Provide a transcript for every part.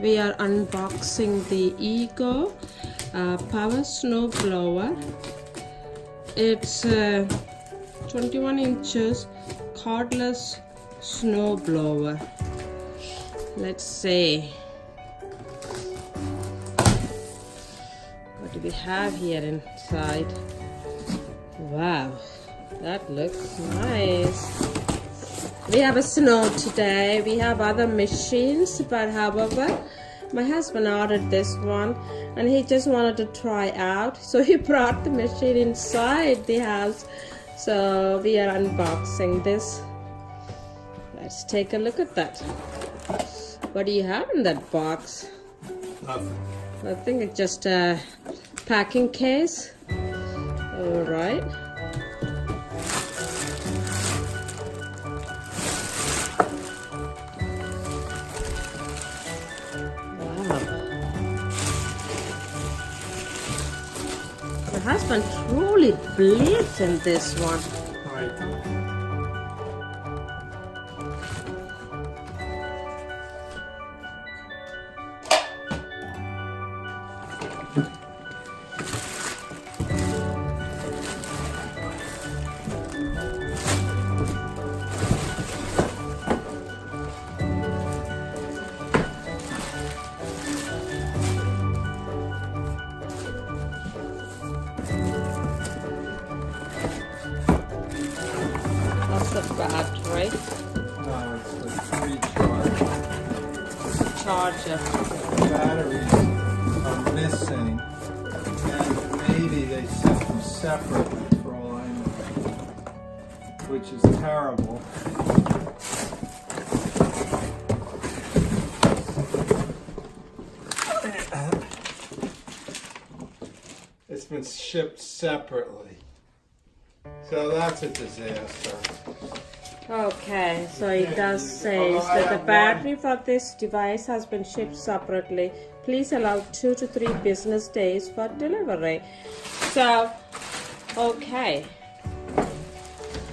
we are unboxing the Auger power snow blower. It's 21 inches cordless snow blower. Let's see what do we have here inside. Wow, that looks nice. We have a snow today. We have other machines, but however, my husband ordered this one and he just wanted to try out, so he brought the machine inside the house. So we are unboxing this. Let's take a look at that. What do you have in that box? Nothing. I think it's just a packing case. All right. My husband truly believes in this one. Right. That's the battery. No, it's the recharge. Charger. The batteries are missing, and maybe they sent them separately for all I know, which is terrible. It's been shipped separately. So that's a disaster. Okay, so it does say that the battery for this device has been shipped separately. Please allow 2 to 3 business days for delivery. So, okay.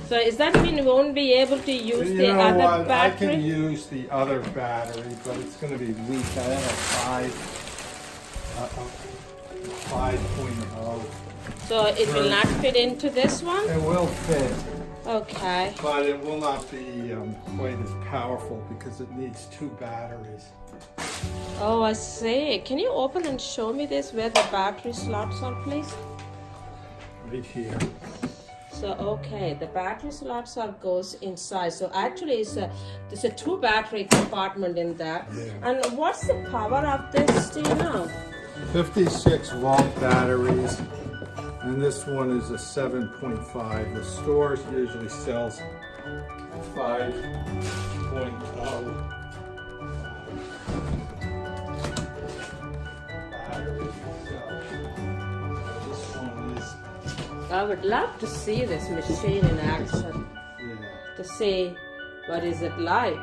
So is that mean we won't be able to use the other battery? I can use the other battery, but it's going to be weak. I have a 5.0. So it will not fit into this one? It will fit. Okay. But it will not be quite as powerful because it needs 2 batteries. Oh, I see. Can you open and show me this where the battery slots are, please? Right here. So, okay, the battery slots are goes inside. So actually, there's a 2 battery compartment in that. Yeah. And what's the power of this? Do you know? 56 volt batteries. And this one is a 7.5. The stores usually sells 5.0. Batteries. So this one is, I would love to see this machine in action, to see what is it like.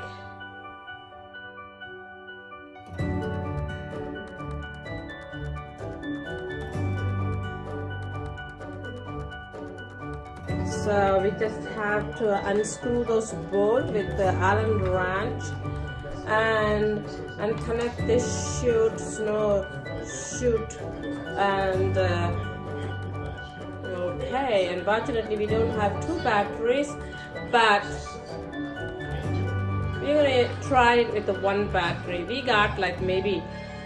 So we just have to unscrew those bolts with the Allen wrench and connect this chute, snow chute, and okay. Unfortunately, we don't have 2 batteries, but we're gonna try it with the 1 battery. We got like maybe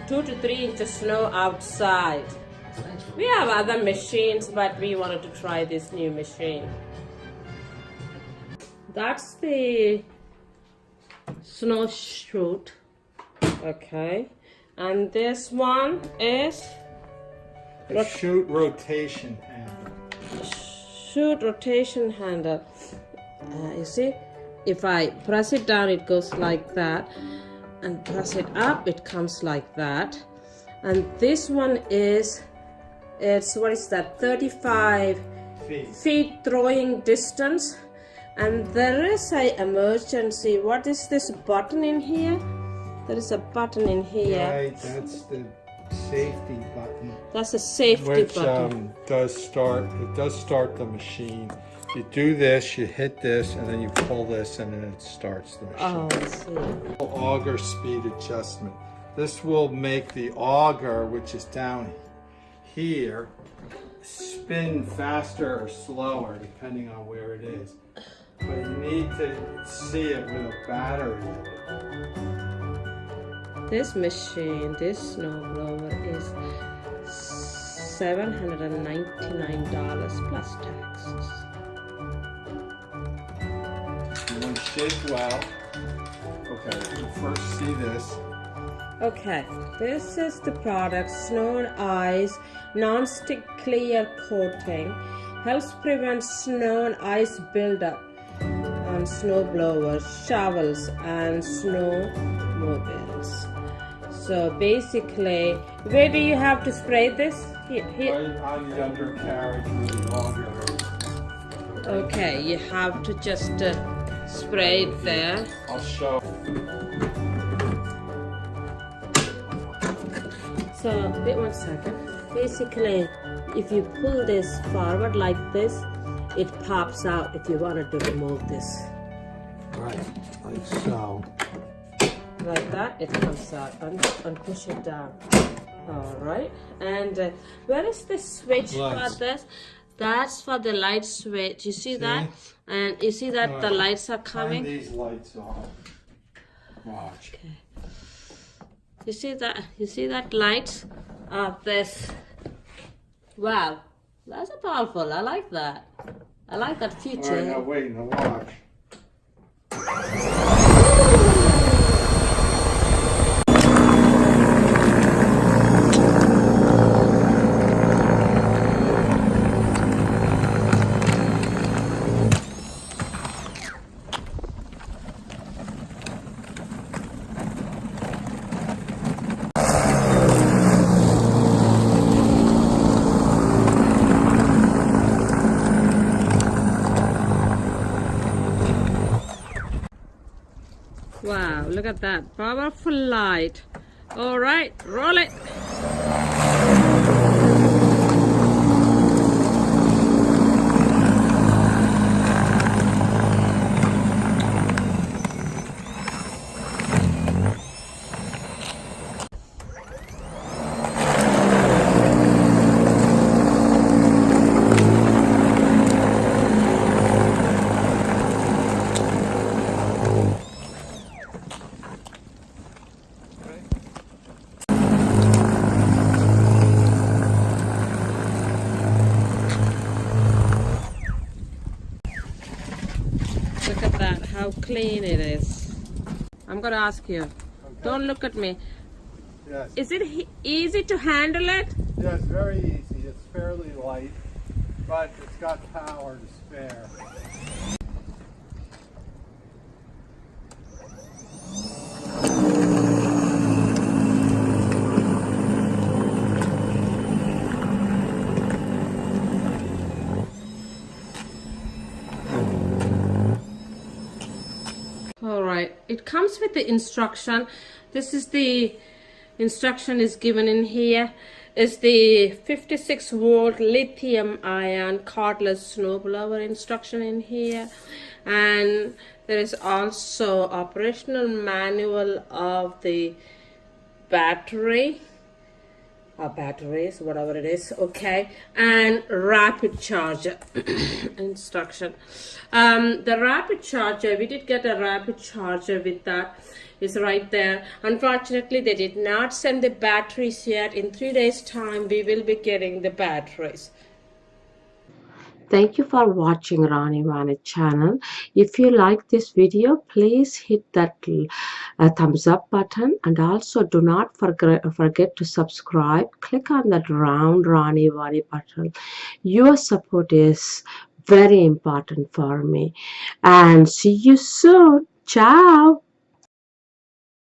2 to 3 inches snow outside. We have other machines, but we wanted to try this new machine. That's the snow chute. Okay. And this one is the chute rotation handle. Chute rotation handle. You see, if I press it down, it goes like that, and press it up, it comes like that. And this one is, it's, what is that, 35 feet throwing distance. And there is a emergency. What is this button in here? There is a button in here. Right, that's the safety button. That's a safety button. Which does start the machine. You do this, you hit this, and then you pull this, and then it starts the machine. Oh, I see. Auger speed adjustment. This will make the auger, which is down here, spin faster or slower depending on where it is. But you need to see it with a battery in it. This machine, this snowblower is $799 plus taxes. You want to shake well. Okay, you first see this. Okay, this is the product, Snow and Ice Non-Stick Clear Coating. Helps prevent snow and ice buildup on snow blowers, shovels, and snowmobiles. So basically, where do you have to spray this? Here. Right on the undercarriage where the auger is. Okay, you have to just spray it there. I'll show. So, wait 1 second. Basically, if you pull this forward like this, it pops out if you wanted to remove this. Right, like so. Like that, it comes out and push it down. Alright, and where is the switch Lights. for this? That's for the light switch. You see that? And you see that the lights are coming? Turn these lights off. Watch. Okay. You see that? You see that light of this? Wow, that's powerful. I like that. I like that feature. Alright, now wait, now watch. Wow, look at that. Powerful light. Alright, roll it. Look at that, how clean it is. I'm gonna ask you. Okay. Don't look at me. Yes. Is it easy to handle it? Yes, very easy. It's fairly light, but it's got power to spare. Alright, it comes with the instruction. This is the instruction is given in here. Is the 56 volt lithium ion cordless snowblower instruction in here, and there is also operational manual of the battery or batteries, whatever it is, okay, and rapid charger instruction. The rapid charger, we did get a rapid charger with that, is right there. Unfortunately, they did not send the batteries yet. In 3 days time we will be getting the batteries. Thank you for watching Rani Vani channel. If you like this video, please hit that thumbs up button, and also do not forget to subscribe. Click on that round Rani Vani button. Your support is very important for me, and see you soon. Ciao.